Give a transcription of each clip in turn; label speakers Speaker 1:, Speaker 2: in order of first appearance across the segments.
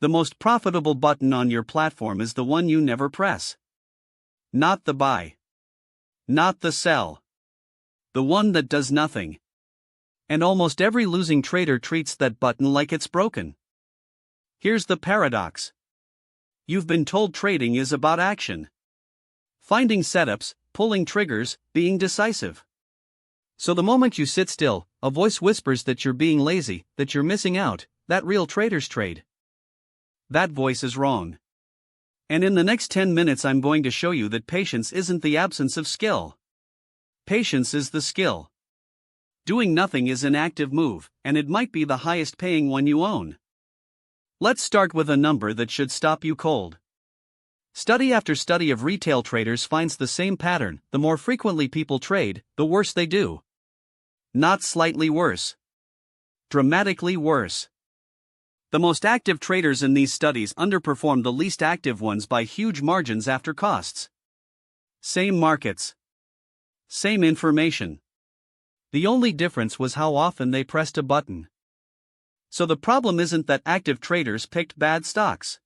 Speaker 1: The most profitable button on your platform is the one you never press. Not the buy. Not the sell. The one that does nothing. And almost every losing trader treats that button like it's broken. Here's the paradox. You've been told trading is about action. Finding setups, pulling triggers, being decisive. So the moment you sit still, a voice whispers that you're being lazy, that you're missing out, that real traders trade. That voice is wrong. And in the next 10 minutes I'm going to show you that patience isn't the absence of skill. Patience is the skill. Doing nothing is an active move, and it might be the highest paying one you own. Let's start with a number that should stop you cold. Study after study of retail traders finds the same pattern: the more frequently people trade, the worse they do. Not slightly worse. Dramatically worse. The most active traders in these studies underperform the least active ones by huge margins after costs. Same markets. Same information. The only difference was how often they pressed a button. So the problem isn't that active traders picked bad stocks.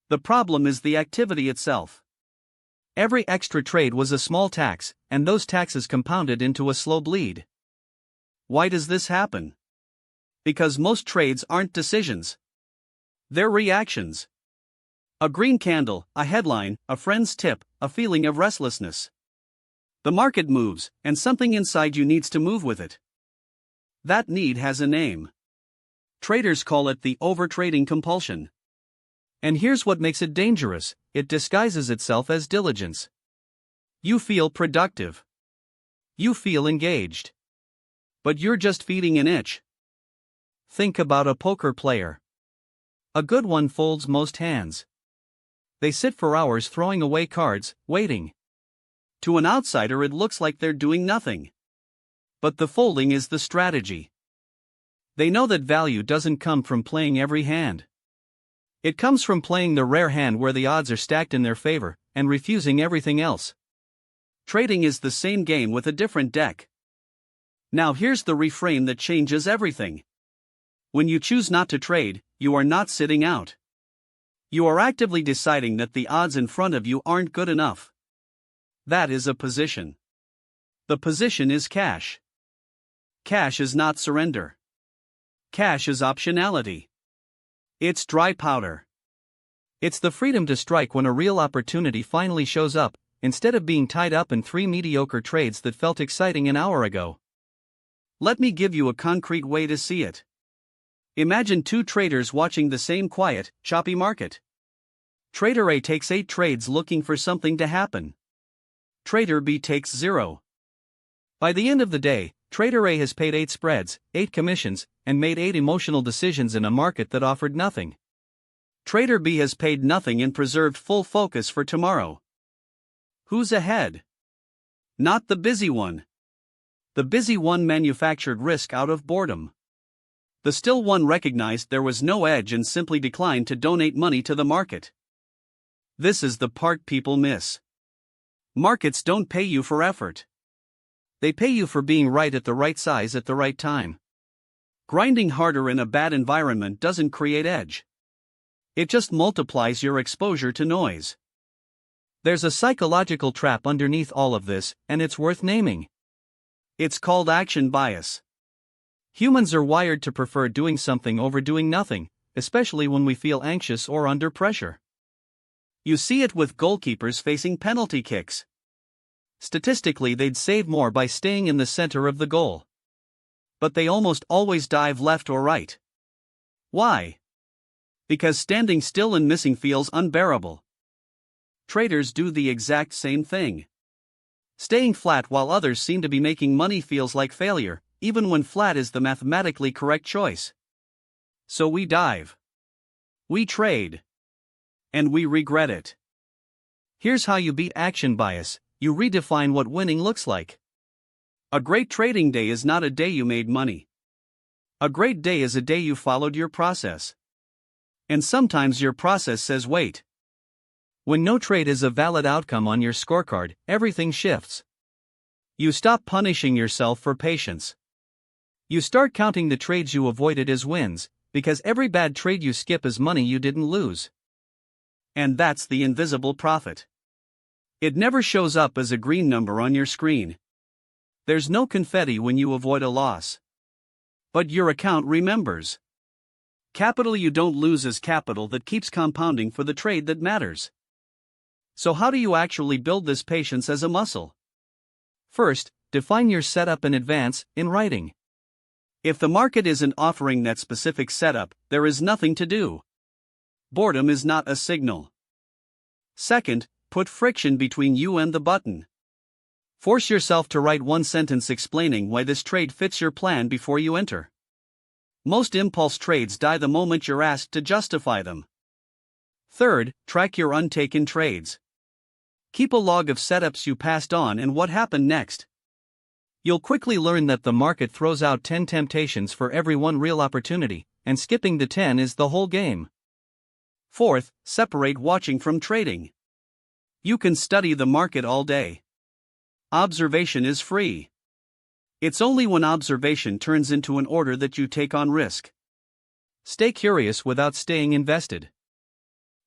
Speaker 1: The problem is the activity itself. Every extra trade was a small tax, and those taxes compounded into a slow bleed. Why does this happen? Because most trades aren't decisions. They're reactions. A green candle, a headline, a friend's tip, a feeling of restlessness. The market moves, and something inside you needs to move with it. That need has a name. Traders call it the overtrading compulsion. And here's what makes it dangerous: it disguises itself as diligence. You feel productive. You feel engaged. But you're just feeding an itch. Think about a poker player. A good one folds most hands. They sit for hours throwing away cards, waiting. To an outsider it looks like they're doing nothing. But the folding is the strategy. They know that value doesn't come from playing every hand. It comes from playing the rare hand where the odds are stacked in their favor, and refusing everything else. Trading is the same game with a different deck. Now here's the reframe that changes everything. When you choose not to trade, you are not sitting out. You are actively deciding that the odds in front of you aren't good enough. That is a position. The position is cash. Cash is not surrender. Cash is optionality. It's dry powder. It's the freedom to strike when a real opportunity finally shows up, instead of being tied up in 3 mediocre trades that felt exciting an hour ago. Let me give you a concrete way to see it. Imagine 2 traders watching the same quiet, choppy market. Trader A takes 8 trades looking for something to happen. Trader B takes 0. By the end of the day, Trader A has paid 8 spreads, 8 commissions, and made 8 emotional decisions in a market that offered nothing. Trader B has paid nothing and preserved full focus for tomorrow. Who's ahead? Not the busy one. The busy one manufactured risk out of boredom. The still one recognized there was no edge and simply declined to donate money to the market. This is the part people miss. Markets don't pay you for effort. They pay you for being right at the right size at the right time. Grinding harder in a bad environment doesn't create edge. It just multiplies your exposure to noise. There's a psychological trap underneath all of this, and it's worth naming. It's called action bias. Humans are wired to prefer doing something over doing nothing, especially when we feel anxious or under pressure. You see it with goalkeepers facing penalty kicks. Statistically, they'd save more by staying in the center of the goal. But they almost always dive left or right. Why? Because standing still and missing feels unbearable. Traders do the exact same thing. Staying flat while others seem to be making money feels like failure, even when flat is the mathematically correct choice. So we dive. We trade. And we regret it. Here's how you beat action bias: you redefine what winning looks like. A great trading day is not a day you made money. A great day is a day you followed your process. And sometimes your process says wait. When no trade is a valid outcome on your scorecard, everything shifts. You stop punishing yourself for patience. You start counting the trades you avoided as wins, because every bad trade you skip is money you didn't lose. And that's the invisible profit. It never shows up as a green number on your screen. There's no confetti when you avoid a loss. But your account remembers. Capital you don't lose is capital that keeps compounding for the trade that matters. So how do you actually build this patience as a muscle? First, define your setup in advance, in writing. If the market isn't offering that specific setup, there is nothing to do. Boredom is not a signal. Second, put friction between you and the button. Force yourself to write one sentence explaining why this trade fits your plan before you enter. Most impulse trades die the moment you're asked to justify them. Third, track your untaken trades. Keep a log of setups you passed on and what happened next. You'll quickly learn that the market throws out 10 temptations for every one real opportunity, and skipping the 10 is the whole game. Fourth, separate watching from trading. You can study the market all day. Observation is free. It's only when observation turns into an order that you take on risk. Stay curious without staying invested.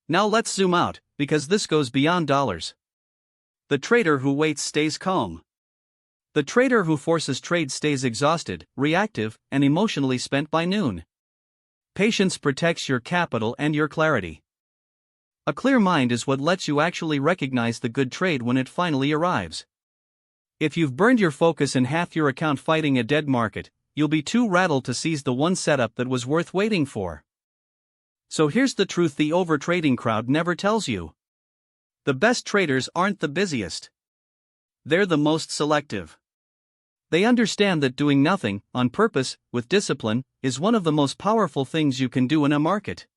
Speaker 1: Now let's zoom out, because this goes beyond dollars. The trader who waits stays calm. The trader who forces trade stays exhausted, reactive, and emotionally spent by noon. Patience protects your capital and your clarity. A clear mind is what lets you actually recognize the good trade when it finally arrives. If you've burned your focus and half your account fighting a dead market, you'll be too rattled to seize the one setup that was worth waiting for. So here's the truth the overtrading crowd never tells you. The best traders aren't the busiest. They're the most selective. They understand that doing nothing, on purpose, with discipline, is one of the most powerful things you can do in a market.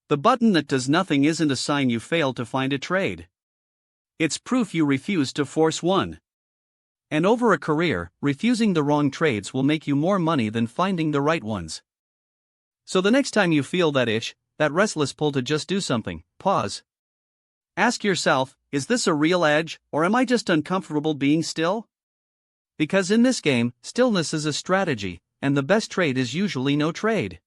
Speaker 1: The button that does nothing isn't a sign you failed to find a trade. It's proof you refused to force one. And over a career, refusing the wrong trades will make you more money than finding the right ones. So the next time you feel that itch, that restless pull to just do something, pause. Ask yourself, is this a real edge, or am I just uncomfortable being still? Because in this game, stillness is a strategy, and the best trade is usually no trade.